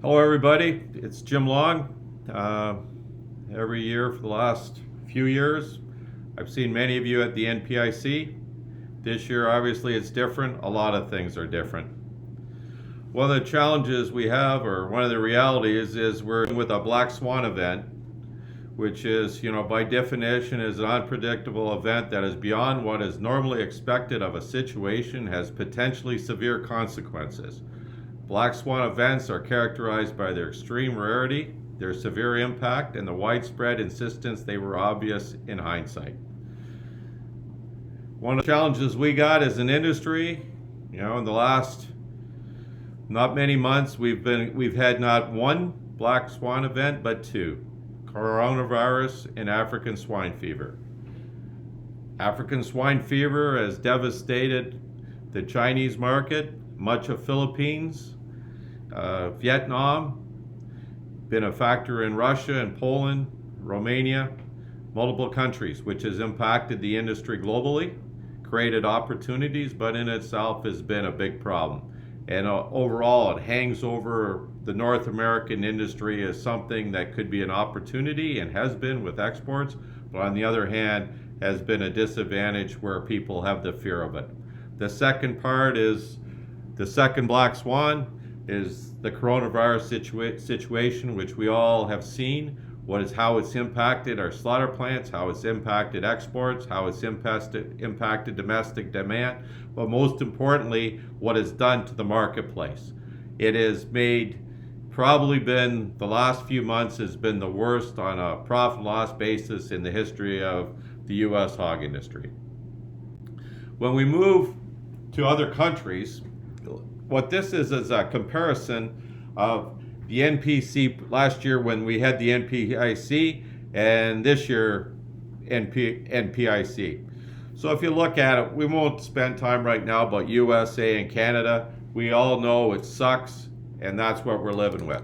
Hello, everybody. It's Jim Long. Every year for the last few years, I've seen many of you at the NPIC. This year, obviously, it's different. A lot of things are different. One of the challenges we have, or one of the realities, is we're with a Black Swan event, which is, by definition, is an unpredictable event that is beyond what is normally expected of a situation, has potentially severe consequences. Black Swan events are characterized by their extreme rarity, their severe impact, and the widespread insistence they were obvious in hindsight. One of the challenges we got as an industry, in the last not many months, we've had not one Black Swan event, but two: coronavirus and African swine fever. African swine fever has devastated the Chinese market, much of Philippines, Vietnam, been a factor in Russia and Poland, Romania, multiple countries, which has impacted the industry globally, created opportunities, but in itself has been a big problem. And overall, it hangs over the North American industry as something that could be an opportunity and has been with exports, but on the other hand, has been a disadvantage where people have the fear of it. The second part is the second Black Swan is the coronavirus situation, which we all have seen. How it's impacted our slaughter plants, how it's impacted exports, how it's impacted domestic demand, but most importantly, what it's done to the marketplace. It has probably been, the last few months has been the worst on a profit and loss basis in the history of the U.S. hog industry. When we move to other countries, what this is a comparison of the NPC last year when we had the NPIC and this year NPIC. So if you look at it, we won't spend time right now about USA and Canada. We all know it sucks, and that's what we're living with.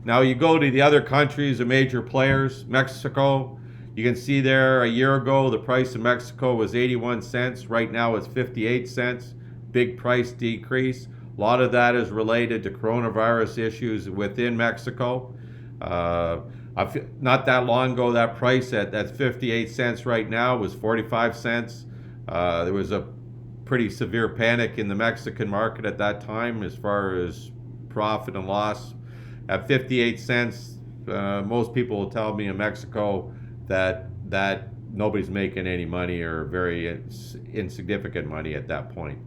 Now you go to the other countries, the major players, Mexico. You can see there a year ago the price of Mexico was 81 cents. Right now it's 58 cents. Big price decrease. A lot of that is related to coronavirus issues within Mexico. Not that long ago, that price that's 58 cents right now was 45 cents. There was a pretty severe panic in the Mexican market at that time as far as profit and loss. At 58 cents, most people will tell me in Mexico that nobody's making any money or very insignificant money at that point.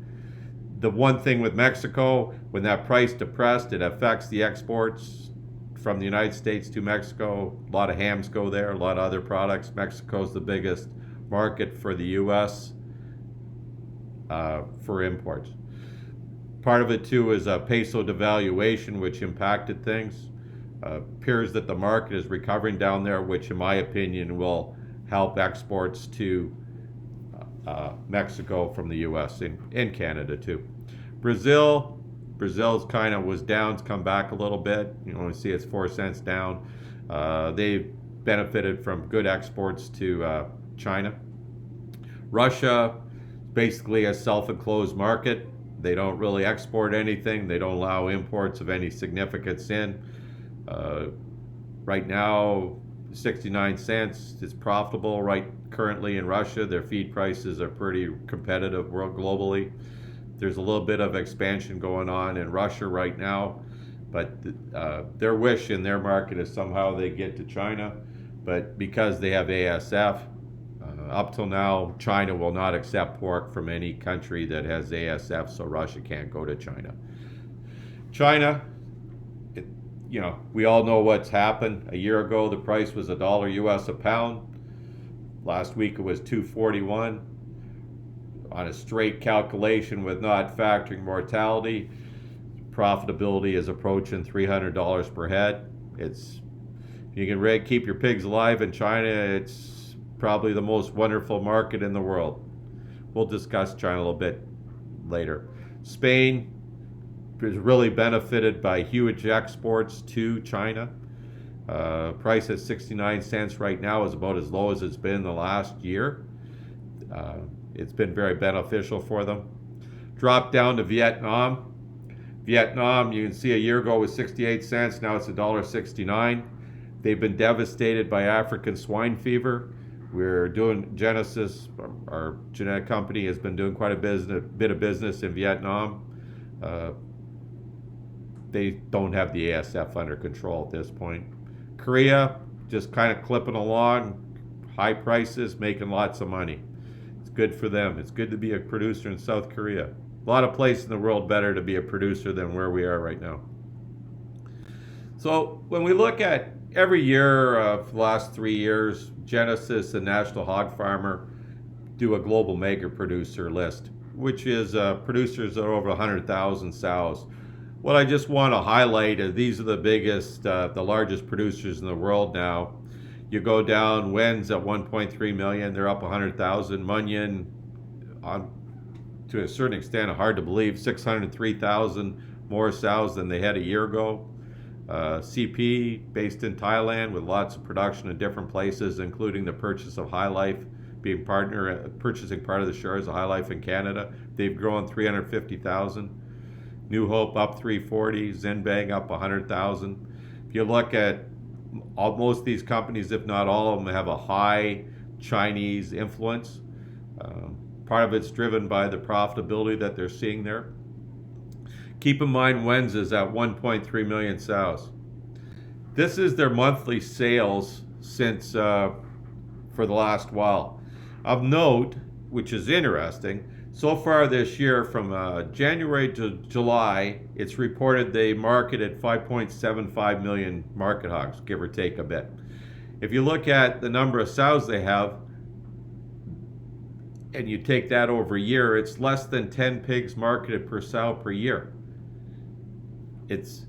The one thing with Mexico, when that price depressed, it affects the exports from the United States to Mexico. A lot of hams go there, a lot of other products. Mexico's the biggest market for the U.S. For imports. Part of it too is a peso devaluation, which impacted things. Appears that the market is recovering down there, which in my opinion will help exports to Mexico from the U.S. and Canada too. Brazil's kind of was down, it's come back a little bit. You see it's 4 cents down. They've benefited from good exports to China. Russia, basically a self-enclosed market. They don't really export anything. They don't allow imports of any significance in. Right now, 69 cents is profitable currently in Russia. Their feed prices are pretty competitive globally. There's a little bit of expansion going on in Russia right now, but their wish in their market is somehow they get to China. But because they have ASF, up till now, China will not accept pork from any country that has ASF, so Russia can't go to China. China, we all know what's happened. A year ago, the price was $1 US a pound. Last week it was $2.41. On a straight calculation with not factoring mortality, profitability is approaching $300 per head. If you can keep your pigs alive in China, it's probably the most wonderful market in the world. We'll discuss China a little bit later. Spain is really benefited by huge exports to China. Price at 69 cents right now is about as low as it's been in the last year. It's been very beneficial for them. Drop down to Vietnam. Vietnam, you can see a year ago was 68 cents, now it's $1.69. They've been devastated by African swine fever. We're doing Genesis, our genetic company, has been doing quite a bit of business in Vietnam. They don't have the ASF under control at this point. Korea, just kind of clipping along, high prices, making lots of money. It's good for them. It's good to be a producer in South Korea. A lot of places in the world better to be a producer than where we are right now. So when we look at every year of the last 3 years, Genesis and National Hog Farmer do a global mega producer list, which is producers that are over 100,000 sows. What I just want to highlight is these are the biggest, the largest producers in the world now. You go down, Wen's at 1.3 million, they're up 100,000. Munyon, to a certain extent, hard to believe, 603,000 more sows than they had a year ago. CP, based in Thailand, with lots of production in different places, including the purchase of High Life, purchasing part of the shares of High Life in Canada. They've grown 350,000. New Hope up 340, Zinbang up 100,000. If you look at most of these companies, if not all of them, have a high Chinese influence. Part of it's driven by the profitability that they're seeing there. Keep in mind, Wen's is at 1.3 million sows. This is their monthly sales since for the last while. Of note, which is interesting, so far this year, from January to July, it's reported they marketed 5.75 million market hogs, give or take a bit. If you look at the number of sows they have, and you take that over a year, it's less than 10 pigs marketed per sow per year. It's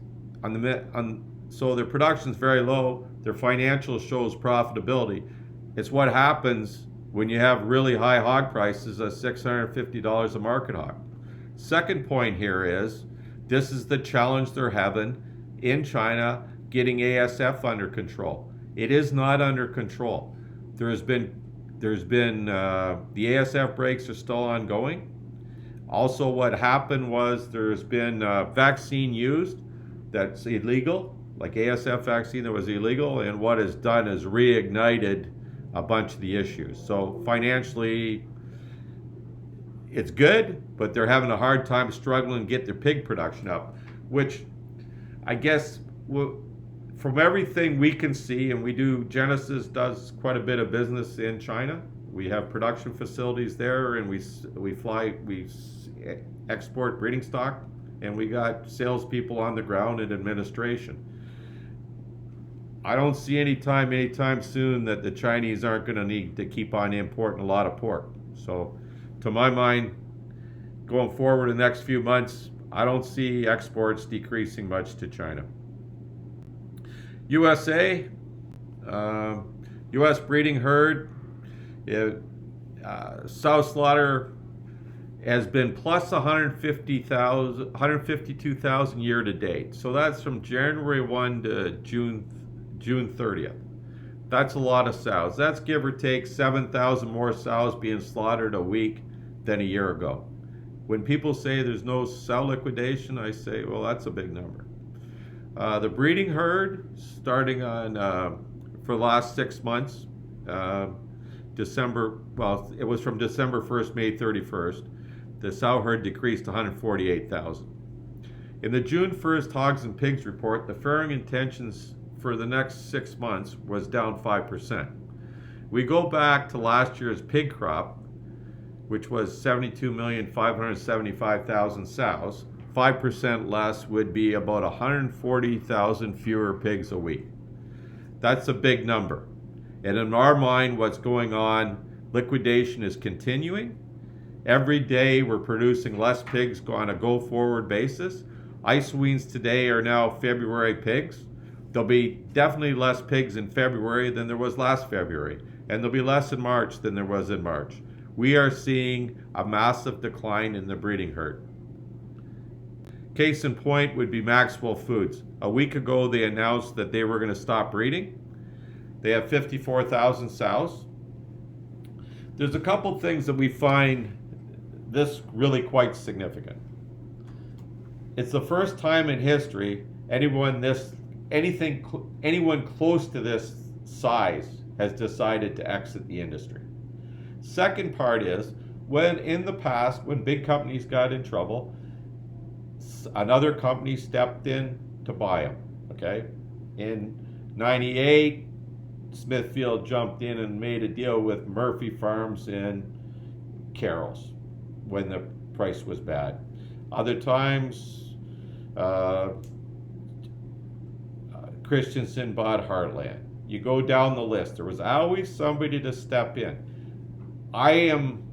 so their production's very low. Their financial shows profitability. It's what happens when you have really high hog prices of $650 a market hog. Second point here is, this is the challenge they're having in China, getting ASF under control. It is not under control. There's been the ASF breaks are still ongoing. Also, what happened was there's been vaccine used that's illegal, like ASF vaccine that was illegal, and what it's done is reignited a bunch of the issues. So financially, it's good, but they're having a hard time struggling to get their pig production up, which I guess from everything we can see, and Genesis does quite a bit of business in China. We have production facilities there, and we export breeding stock, and we got salespeople on the ground in administration. I don't see anytime soon that the Chinese aren't going to need to keep on importing a lot of pork. So, to my mind, going forward in the next few months, I don't see exports decreasing much to China. USA, U.S. breeding herd, sow slaughter has been plus 152,000 year to date. So that's from January 1 to June 30th. That's a lot of sows. That's give or take 7,000 more sows being slaughtered a week than a year ago. When people say there's no sow liquidation, I say, well, that's a big number. The breeding herd, starting on for the last 6 months, it was from December 1st, May 31st, the sow herd decreased to 148,000. In the June 1st Hogs and Pigs report, the farrowing intentions for the next 6 months was down 5%. We go back to last year's pig crop, which was 72,575,000 sows. 5% less would be about 140,000 fewer pigs a week. That's a big number. And in our mind, what's going on, liquidation is continuing. Every day we're producing less pigs on a go-forward basis. Ice weans today are now February pigs. There'll be definitely less pigs in February than there was last February. And there'll be less in March than there was in March. We are seeing a massive decline in the breeding herd. Case in point would be Maxwell Foods. A week ago, they announced that they were going to stop breeding. They have 54,000 sows. There's a couple things that we find this really quite significant. It's the first time in history anyone close to this size has decided to exit the industry. Second part is, when in the past, when big companies got in trouble, another company stepped in to buy them. Okay, in '98, Smithfield jumped in and made a deal with Murphy Farms and Carroll's when the price was bad. Other times, Christensen bought Heartland. You go down the list. There was always somebody to step in. I am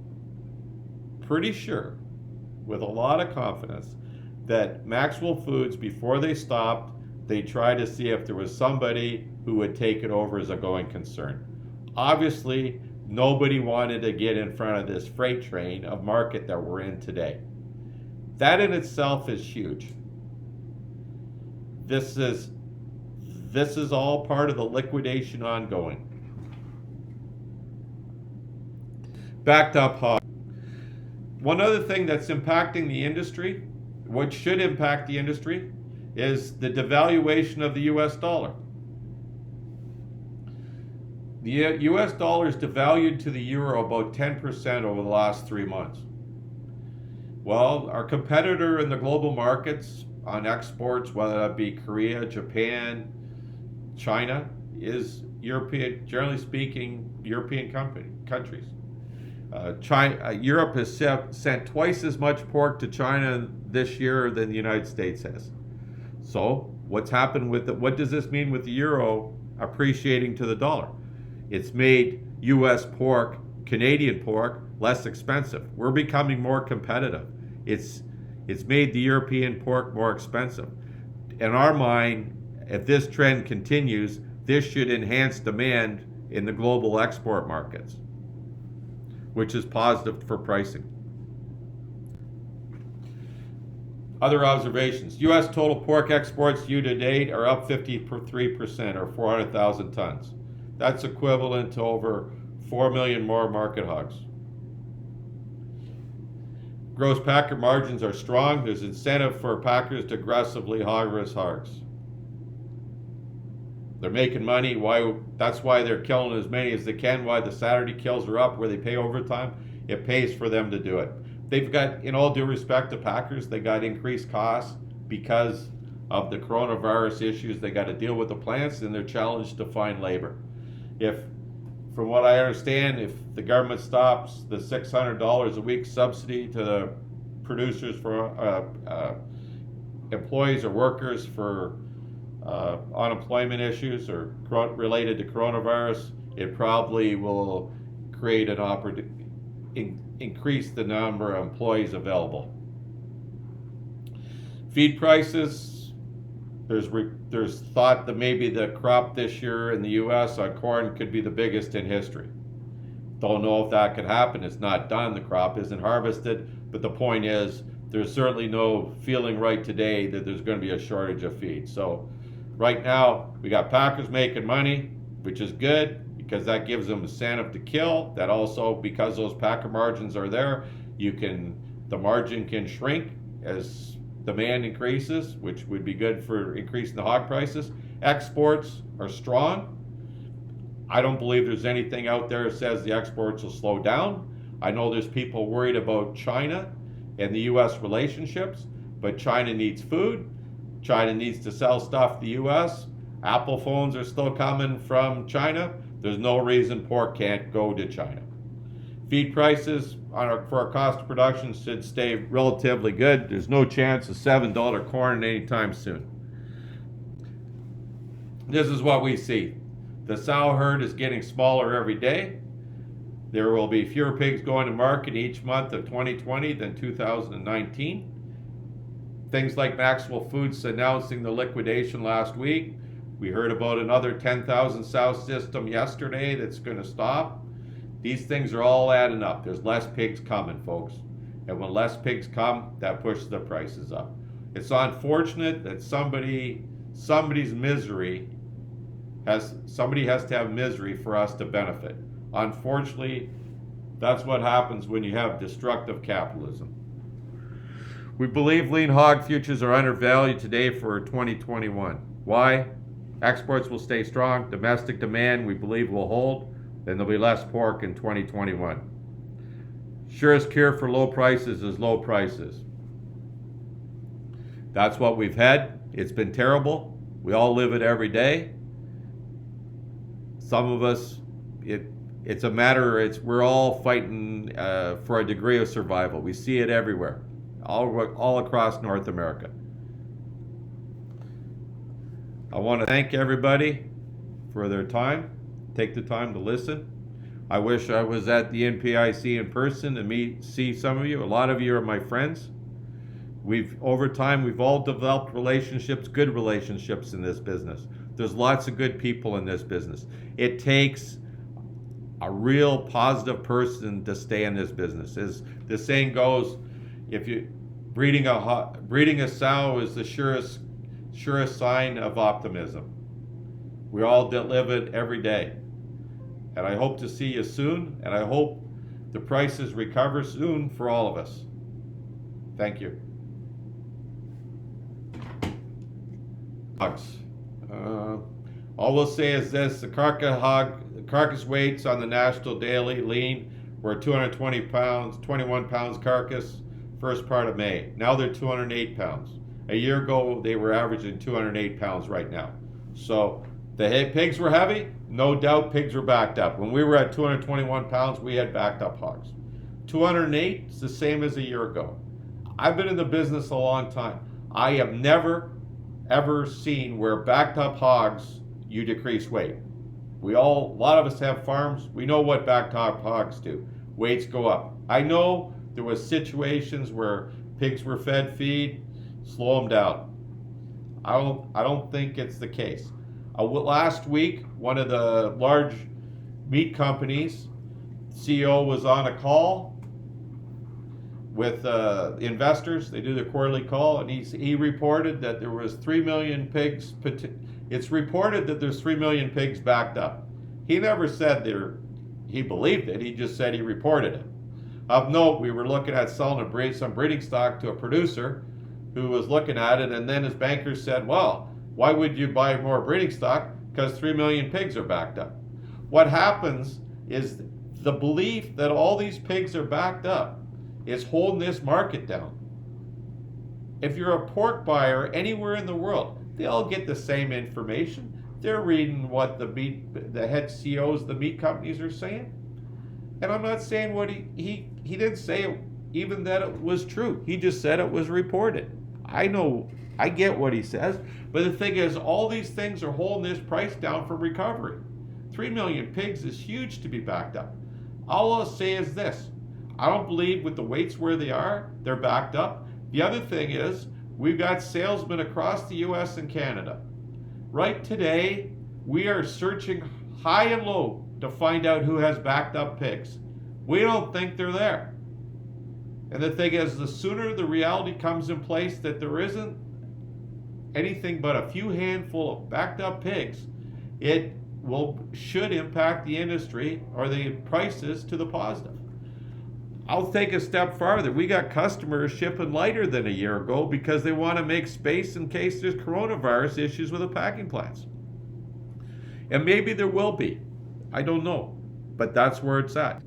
pretty sure, with a lot of confidence, that Maxwell Foods, before they stopped, they tried to see if there was somebody who would take it over as a going concern. Obviously, nobody wanted to get in front of this freight train of market that we're in today. That in itself is huge. This is all part of the liquidation ongoing. Backed up Hogs. One other thing that's impacting the industry, what should impact the industry, is the devaluation of the US dollar. The US dollar is devalued to the euro about 10% over the last 3 months. Well, our competitor in the global markets on exports, whether that be Korea, Japan, China, is European, generally speaking, European countries. Europe has sent twice as much pork to China this year than the United States has. So what's happened with it? What does this mean with the euro appreciating to the dollar? It's made U.S. pork, Canadian pork, less expensive. We're becoming more competitive. It's made the European pork more expensive. In our mind, if this trend continues, this should enhance demand in the global export markets, which is positive for pricing. Other observations. U.S. total pork exports year to date are up 53%, or 400,000 tons. That's equivalent to over 4 million more market hogs. Gross packer margins are strong. There's incentive for packers to aggressively harvest hogs. They're making money. That's why they're killing as many as they can. Why the Saturday kills are up, where they pay overtime. It pays for them to do it. They've got, in all due respect to packers, they got increased costs because of the coronavirus issues. They got to deal with the plants, and they're challenged to find labor. From what I understand, if the government stops the $600 a week subsidy to the producers for employees or workers for unemployment issues or related to coronavirus, it probably will create an opportunity, increase the number of employees available. Feed prices. There's thought that maybe the crop this year in the U.S. on corn could be the biggest in history. Don't know if that could happen. It's not done. The crop isn't harvested. But the point is, there's certainly no feeling right today that there's going to be a shortage of feed. So right now, we got packers making money, which is good because that gives them incentive to kill. That also, because those packer margins are there, the margin can shrink as demand increases, which would be good for increasing the hog prices. Exports are strong. I don't believe there's anything out there that says the exports will slow down. I know there's people worried about China and the U.S. relationships, but China needs food. China needs to sell stuff to the U.S. Apple phones are still coming from China. There's no reason pork can't go to China. Feed prices for our cost of production should stay relatively good. There's no chance of $7 corn anytime soon. This is what we see. The sow herd is getting smaller every day. There will be fewer pigs going to market each month of 2020 than 2019. Things like Maxwell Foods announcing the liquidation last week. We heard about another 10,000 sow system yesterday that's going to stop. These things are all adding up. There's less pigs coming, folks. And when less pigs come, that pushes the prices up. It's unfortunate that somebody has to have misery for us to benefit. Unfortunately, that's what happens when you have destructive capitalism. We believe lean hog futures are undervalued today for 2021. Why? Exports will stay strong. Domestic demand, we believe, will hold. Then there'll be less pork in 2021. Surest cure for low prices is low prices. That's what we've had. It's been terrible. We all live it every day. Some of us, it's a matter, we're all fighting for a degree of survival. We see it everywhere, all across North America. I want to thank everybody for their time. Take the time to listen. I wish I was at the NPIC in person to see some of you. A lot of you are my friends. Over time, we've all developed relationships, good relationships in this business. There's lots of good people in this business. It takes a real positive person to stay in this business. As the saying goes, if you breeding a sow is the surest sign of optimism. We all live it every day. And I hope to see you soon, and I hope the prices recover soon for all of us. Thank you. Hogs. All we'll say is this: the carcass weights on the National Daily Lean were 220 pounds, 21 pounds carcass first part of May. Now they're 208 pounds. A year ago, they were averaging 208 pounds right now. So the pigs were heavy. No doubt pigs were backed up. When we were at 221 pounds, we had backed up hogs. 208 is the same as a year ago. I've been in the business a long time. I have never, ever seen where backed up hogs, you decrease weight. A lot of us have farms. We know what backed up hogs do. Weights go up. I know there was situations where pigs were fed feed, slow them down. I don't think it's the case. Last week, one of the large meat companies, CEO was on a call with investors. They do their quarterly call, and he reported that there was 3 million pigs. It's reported that there's 3 million pigs backed up. He never said he believed it. He just said he reported it. Of note, we were looking at selling some breeding stock to a producer who was looking at it, and then his bankers said, well, why would you buy more breeding stock? Because 3 million pigs are backed up. What happens is the belief that all these pigs are backed up is holding this market down. If you're a pork buyer anywhere in the world, they all get the same information. They're reading what the head CEOs of the meat companies are saying. And I'm not saying what he didn't say even that it was true. He just said it was reported. I get what he says, but the thing is, all these things are holding this price down from recovery. 3 million pigs is huge to be backed up. All I'll say is this: I don't believe with the weights where they are, they're backed up. The other thing is, we've got salesmen across the US and Canada. Right today, we are searching high and low to find out who has backed up pigs. We don't think they're there. And the thing is, the sooner the reality comes in place that there isn't anything but a few handful of backed up pigs, it should impact the industry or the prices to the positive. I'll take a step farther. We got customers shipping lighter than a year ago because they want to make space in case there's coronavirus issues with the packing plants. And maybe there will be. I don't know. But that's where it's at.